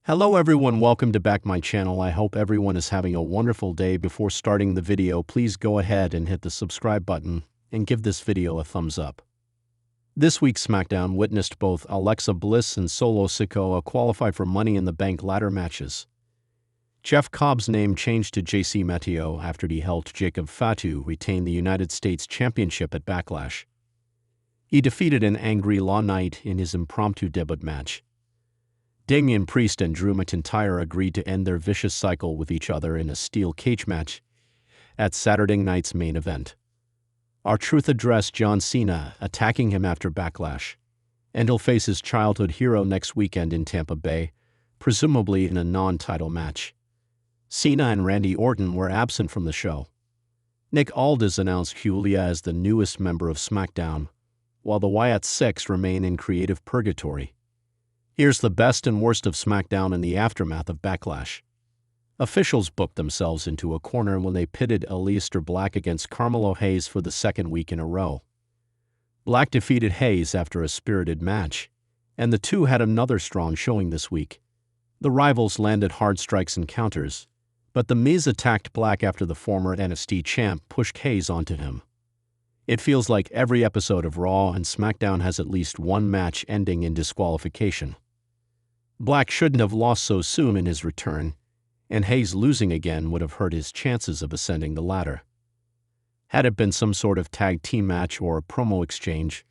Hello everyone, welcome to back my channel. I hope everyone is having a wonderful day. Before starting the video, please go ahead and hit the subscribe button and give this video a thumbs up. This week's SmackDown witnessed both Alexa Bliss and Solo Sikoa qualify for Money in the Bank ladder matches. Jeff Cobb's name changed to JC Mateo after he helped Jacob Fatu retain the United States Championship at Backlash. He defeated an Angry Law Knight in his impromptu debut match. Damian Priest and Drew McIntyre agreed to end their vicious cycle with each other in a steel cage match at Saturday night's main event. R-Truth addressed John Cena, attacking him after Backlash, and he'll face his childhood hero next weekend in Tampa Bay, presumably in a non-title match. Cena and Randy Orton were absent from the show. Nick Aldis announced Julia as the newest member of SmackDown, while the Wyatt Six remain in creative purgatory. Here's the best and worst of SmackDown in the aftermath of Backlash. Officials booked themselves into a corner when they pitted Aleister Black against Carmelo Hayes for the second week in a row. Black defeated Hayes after a spirited match, and the two had another strong showing this week. The rivals landed hard strikes and counters, but The Miz attacked Black after the former NXT champ pushed Hayes onto him. It feels like every episode of Raw and SmackDown has at least one match ending in disqualification. Black shouldn't have lost so soon in his return, and Hayes losing again would have hurt his chances of ascending the ladder. Had it been some sort of tag team match or a promo exchange,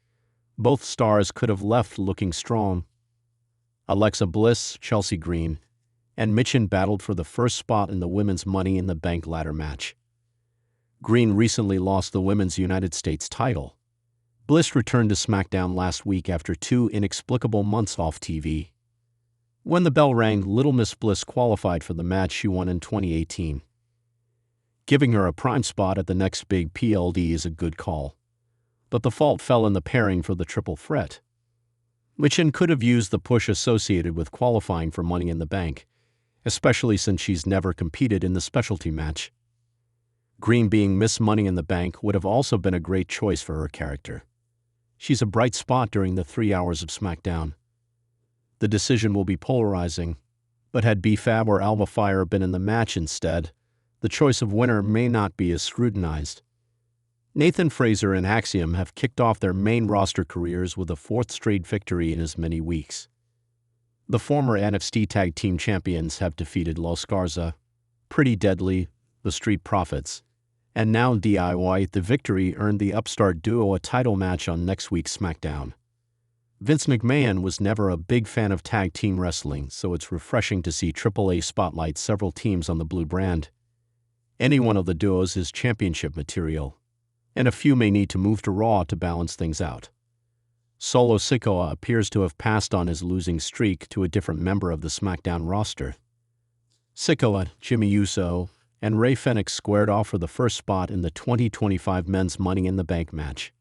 both stars could have left looking strong. Alexa Bliss, Chelsea Green, and Michin battled for the first spot in the Women's Money in the Bank ladder match. Green recently lost the Women's United States title. Bliss returned to SmackDown last week after 2 inexplicable months off TV. When the bell rang, Little Miss Bliss qualified for the match she won in 2018. Giving her a prime spot at the next big PLD is a good call, but the fault fell in the pairing for the triple threat. Michin could have used the push associated with qualifying for Money in the Bank, especially since she's never competed in the specialty match. Green being Miss Money in the Bank would have also been a great choice for her character. She's a bright spot during the 3 hours of SmackDown. The decision will be polarizing, but had B-Fab or Alva Fire been in the match instead, the choice of winner may not be as scrutinized. Nathan Frazer and Axiom have kicked off their main roster careers with a 4th straight victory in as many weeks. The former NXT Tag Team Champions have defeated Los Garza, Pretty Deadly, the Street Profits, and now DIY. The victory earned the upstart duo a title match on next week's SmackDown. Vince McMahon was never a big fan of tag team wrestling, so it's refreshing to see AAA spotlight several teams on the blue brand. Any one of the duos is championship material, and a few may need to move to Raw to balance things out. Solo Sikoa appears to have passed on his losing streak to a different member of the SmackDown roster. Sikoa, Jimmy Uso, and Rey Fenix squared off for the first spot in the 2025 Men's Money in the Bank match.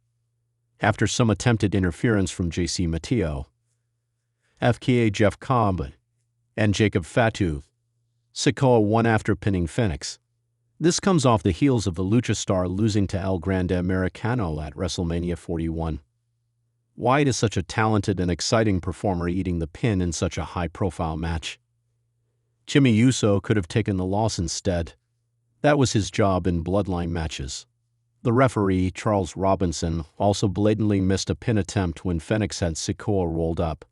After some attempted interference from JC Mateo, FKA Jeff Cobb, and Jacob Fatu, Sikoa won after pinning Fenix. This comes off the heels of the Lucha star losing to El Grande Americano at WrestleMania 41. Why is such a talented and exciting performer eating the pin in such a high-profile match? Jimmy Uso could have taken the loss instead. That was his job in Bloodline matches. The referee, Charles Robinson, also blatantly missed a pin attempt when Fenix had Sikoa rolled up.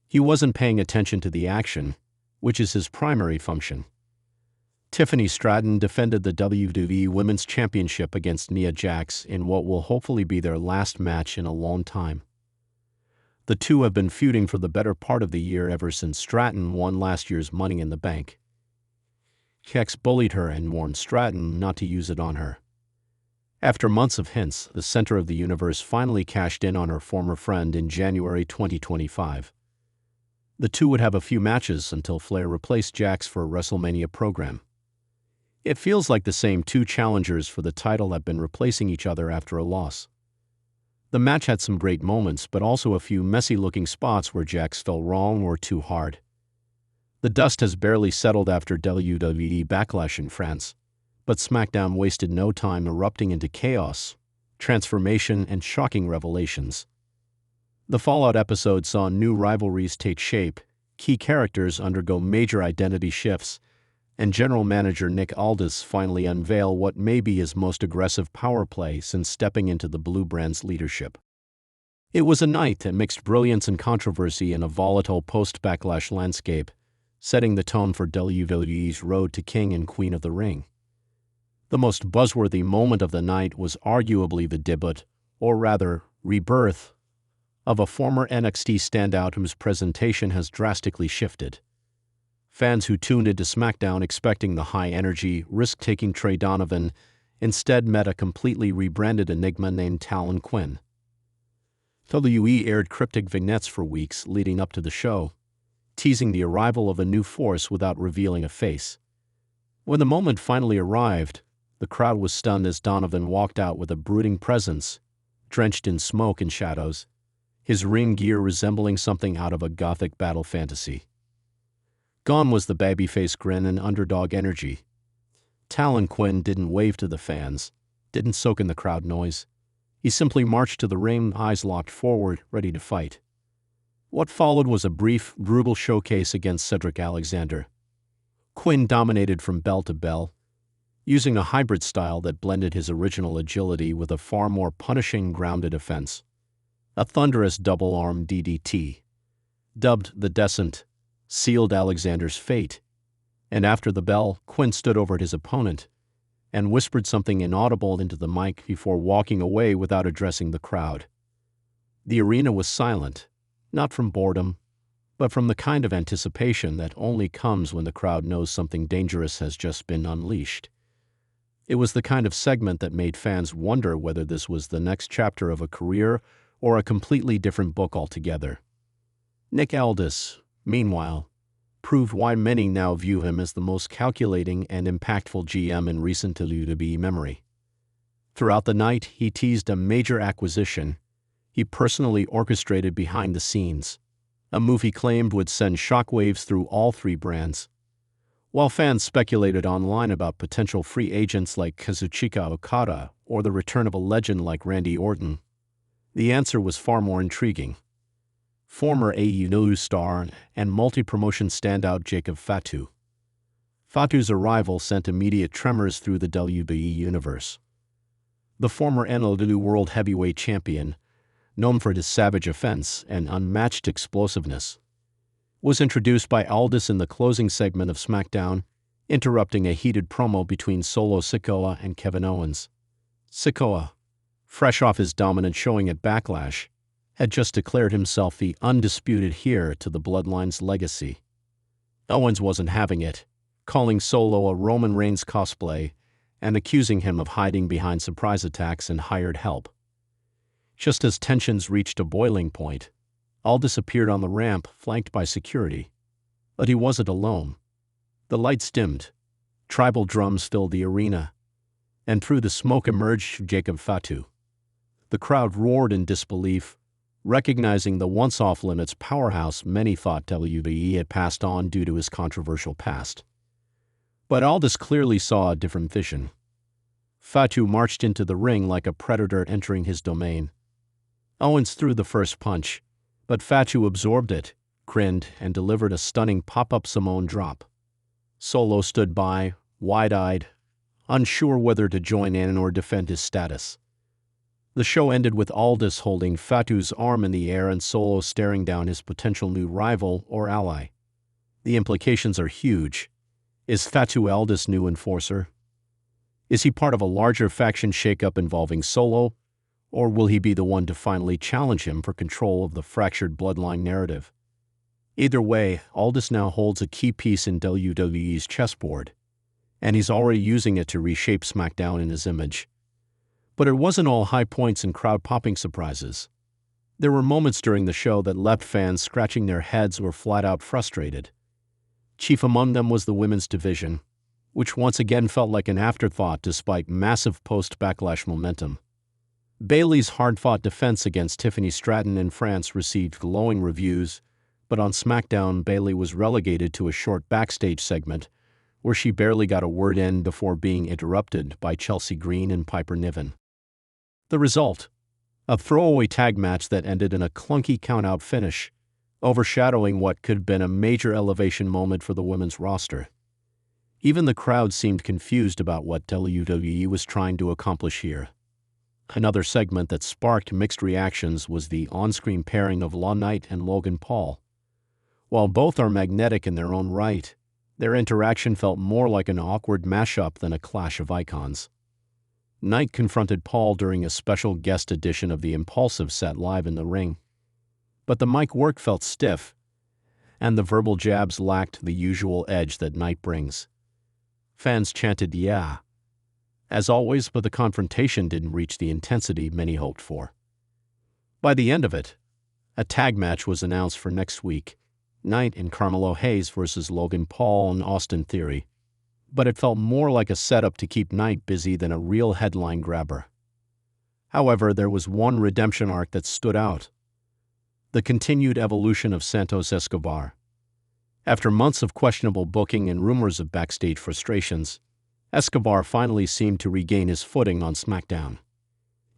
He wasn't paying attention to the action, which is his primary function. Tiffany Stratton defended the WWE Women's Championship against Nia Jax in what will hopefully be their last match in a long time. The two have been feuding for the better part of the year ever since Stratton won last year's Money in the Bank. Jax bullied her and warned Stratton not to use it on her. After months of hints, the center of the universe finally cashed in on her former friend in January 2025. The two would have a few matches until Flair replaced Jax for a WrestleMania program. It feels like the same two challengers for the title have been replacing each other after a loss. The match had some great moments, but also a few messy-looking spots where Jax fell wrong or too hard. The dust has barely settled after WWE Backlash in France, but SmackDown wasted no time erupting into chaos, transformation, and shocking revelations. The Fallout episode saw new rivalries take shape, key characters undergo major identity shifts, and general manager Nick Aldis finally unveil what may be his most aggressive power play since stepping into the Blue brand's leadership. It was a night that mixed brilliance and controversy in a volatile post-backlash landscape, setting the tone for WWE's road to King and Queen of the Ring. The most buzzworthy moment of the night was arguably the debut, or rather, rebirth, of a former NXT standout whose presentation has drastically shifted. Fans who tuned into SmackDown expecting the high-energy, risk-taking Trey Donovan instead met a completely rebranded enigma named Talon Quinn. WWE aired cryptic vignettes for weeks leading up to the show, teasing the arrival of a new force without revealing a face. When the moment finally arrived, the crowd was stunned as Donovan walked out with a brooding presence, drenched in smoke and shadows, his ring gear resembling something out of a gothic battle fantasy. Gone was the babyface grin and underdog energy. Talon Quinn didn't wave to the fans, didn't soak in the crowd noise. He simply marched to the ring, eyes locked forward, ready to fight. What followed was a brief, brutal showcase against Cedric Alexander. Quinn dominated from bell to bell, using a hybrid style that blended his original agility with a far more punishing grounded offense. A thunderous double-arm DDT, dubbed the Descent, sealed Alexander's fate, and after the bell, Quinn stood over at his opponent and whispered something inaudible into the mic before walking away without addressing the crowd. The arena was silent, not from boredom, but from the kind of anticipation that only comes when the crowd knows something dangerous has just been unleashed. It was the kind of segment that made fans wonder whether this was the next chapter of a career or a completely different book altogether. Nick Aldis, meanwhile, proved why many now view him as the most calculating and impactful GM in recent WWE memory. Throughout the night, he teased a major acquisition he personally orchestrated behind the scenes, a move he claimed would send shockwaves through all three brands. While fans speculated online about potential free agents like Kazuchika Okada or the return of a legend like Randy Orton, the answer was far more intriguing. Former AEW star and multi-promotion standout Jacob Fatu. Fatu's arrival sent immediate tremors through the WWE universe. The former NXT World Heavyweight Champion, known for his savage offense and unmatched explosiveness, was introduced by Aldis in the closing segment of SmackDown, interrupting a heated promo between Solo Sikoa and Kevin Owens. Sikoa, fresh off his dominant showing at Backlash, had just declared himself the undisputed heir to the Bloodline's legacy. Owens wasn't having it, calling Solo a Roman Reigns cosplay and accusing him of hiding behind surprise attacks and hired help. Just as tensions reached a boiling point, Aldis appeared on the ramp, flanked by security. But he wasn't alone. The lights dimmed, tribal drums filled the arena, and through the smoke emerged Jacob Fatu. The crowd roared in disbelief, recognizing the once off-limits powerhouse many thought WWE had passed on due to his controversial past. But Aldis clearly saw a different vision. Fatu marched into the ring like a predator entering his domain. Owens threw the first punch, but Fatu absorbed it, grinned, and delivered a stunning pop-up Samoan drop. Solo stood by, wide-eyed, unsure whether to join in or defend his status. The show ended with Aldis holding Fatu's arm in the air and Solo staring down his potential new rival or ally. The implications are huge. Is Fatu Aldis' new enforcer? Is he part of a larger faction shakeup involving Solo, or will he be the one to finally challenge him for control of the fractured bloodline narrative? Either way, Aldis now holds a key piece in WWE's chessboard, and he's already using it to reshape SmackDown in his image. But it wasn't all high points and crowd-popping surprises. There were moments during the show that left fans scratching their heads or flat-out frustrated. Chief among them was the women's division, which once again felt like an afterthought despite massive post-backlash momentum. Bayley's hard-fought defense against Tiffany Stratton in France received glowing reviews, but on SmackDown, Bayley was relegated to a short backstage segment where she barely got a word in before being interrupted by Chelsea Green and Piper Niven. The result? A throwaway tag match that ended in a clunky count-out finish, overshadowing what could have been a major elevation moment for the women's roster. Even the crowd seemed confused about what WWE was trying to accomplish here. Another segment that sparked mixed reactions was the on-screen pairing of LA Knight and Logan Paul. While both are magnetic in their own right, their interaction felt more like an awkward mashup than a clash of icons. Knight confronted Paul during a special guest edition of the Impulsive set live in the ring. But the mic work felt stiff, and the verbal jabs lacked the usual edge that Knight brings. Fans chanted "yeah," as always, but the confrontation didn't reach the intensity many hoped for. By the end of it, a tag match was announced for next week, Knight and Carmelo Hayes versus Logan Paul and Austin Theory, but it felt more like a setup to keep Knight busy than a real headline grabber. However, there was one redemption arc that stood out: the continued evolution of Santos Escobar. After months of questionable booking and rumors of backstage frustrations, Escobar finally seemed to regain his footing on SmackDown.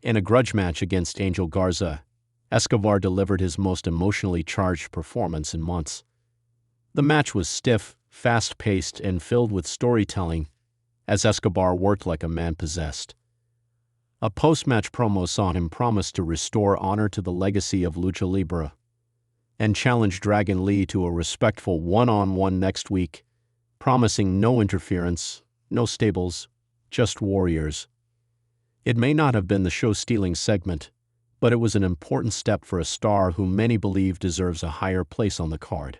In a grudge match against Angel Garza, Escobar delivered his most emotionally charged performance in months. The match was stiff, fast-paced, and filled with storytelling as Escobar worked like a man possessed. A post-match promo saw him promise to restore honor to the legacy of Lucha Libre and challenge Dragon Lee to a respectful one-on-one next week, promising no interference, no stables, just warriors. It may not have been the show-stealing segment, but it was an important step for a star who many believe deserves a higher place on the card.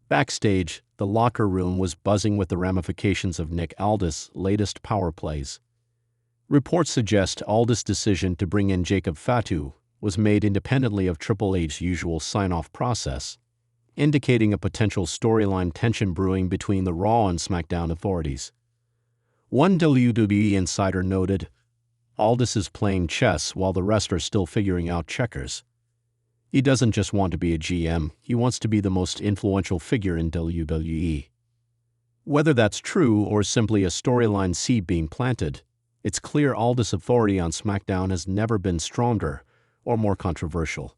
Backstage, the locker room was buzzing with the ramifications of Nick Aldis' latest power plays. Reports suggest Aldis' decision to bring in Jacob Fatu was made independently of Triple H's usual sign-off process, indicating a potential storyline tension brewing between the Raw and SmackDown authorities. One WWE insider noted, "Aldis is playing chess while the rest are still figuring out checkers. He doesn't just want to be a GM, he wants to be the most influential figure in WWE." Whether that's true or simply a storyline seed being planted, it's clear Aldis' authority on SmackDown has never been stronger or more controversial.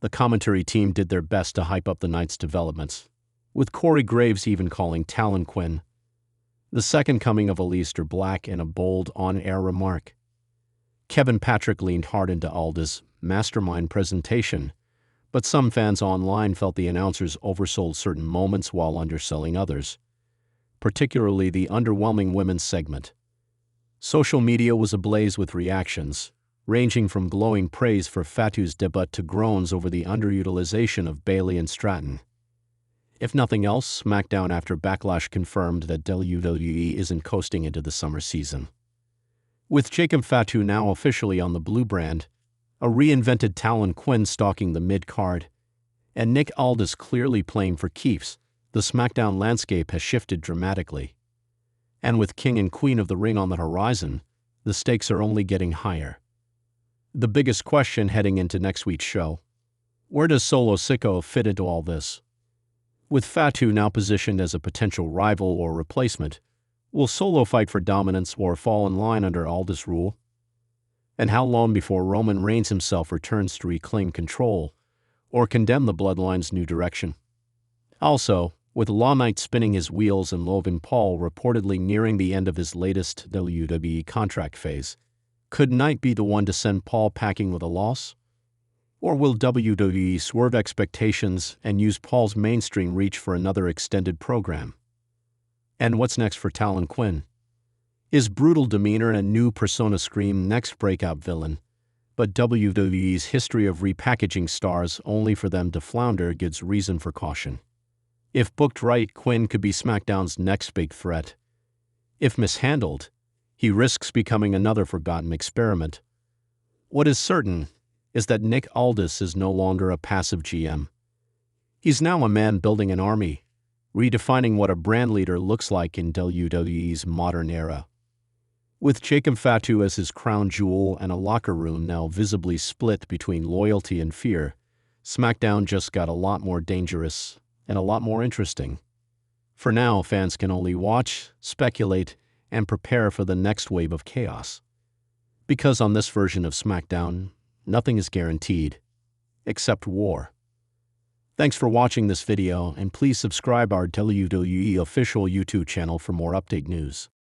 The commentary team did their best to hype up the night's developments, with Corey Graves even calling Talon Quinn the second coming of Aleister Black in a bold on-air remark. Kevin Patrick leaned hard into Aldis' mastermind presentation, but some fans online felt the announcers oversold certain moments while underselling others, particularly the underwhelming women's segment. Social media was ablaze with reactions, ranging from glowing praise for Fatu's debut to groans over the underutilization of Bayley and Stratton. If nothing else, SmackDown after Backlash confirmed that WWE isn't coasting into the summer season. With Jacob Fatu now officially on the blue brand, a reinvented Talon Quinn stalking the mid-card, and Nick Aldis clearly playing for keeps, the SmackDown landscape has shifted dramatically. And with King and Queen of the Ring on the horizon, the stakes are only getting higher. The biggest question heading into next week's show: where does Solo Sikoa fit into all this? With Fatu now positioned as a potential rival or replacement, will Solo fight for dominance or fall in line under Aldis' rule? And how long before Roman Reigns himself returns to reclaim control or condemn the Bloodline's new direction? Also, with LA Knight spinning his wheels and Logan Paul reportedly nearing the end of his latest WWE contract phase, could Knight be the one to send Paul packing with a loss? Or will WWE swerve expectations and use Paul's mainstream reach for another extended program? And what's next for Talon Quinn? His brutal demeanor and new persona scream next breakout villain, but WWE's history of repackaging stars only for them to flounder gives reason for caution. If booked right, Quinn could be SmackDown's next big threat. If mishandled, he risks becoming another forgotten experiment. What is certain is that Nick Aldis is no longer a passive GM. He's now a man building an army, redefining what a brand leader looks like in WWE's modern era. With Jacob Fatu as his crown jewel and a locker room now visibly split between loyalty and fear, SmackDown just got a lot more dangerous and a lot more interesting. For now, fans can only watch, speculate, and prepare for the next wave of chaos. Because on this version of SmackDown, nothing is guaranteed, except war. Thanks for watching this video and please subscribe our WWE official YouTube channel for more update news.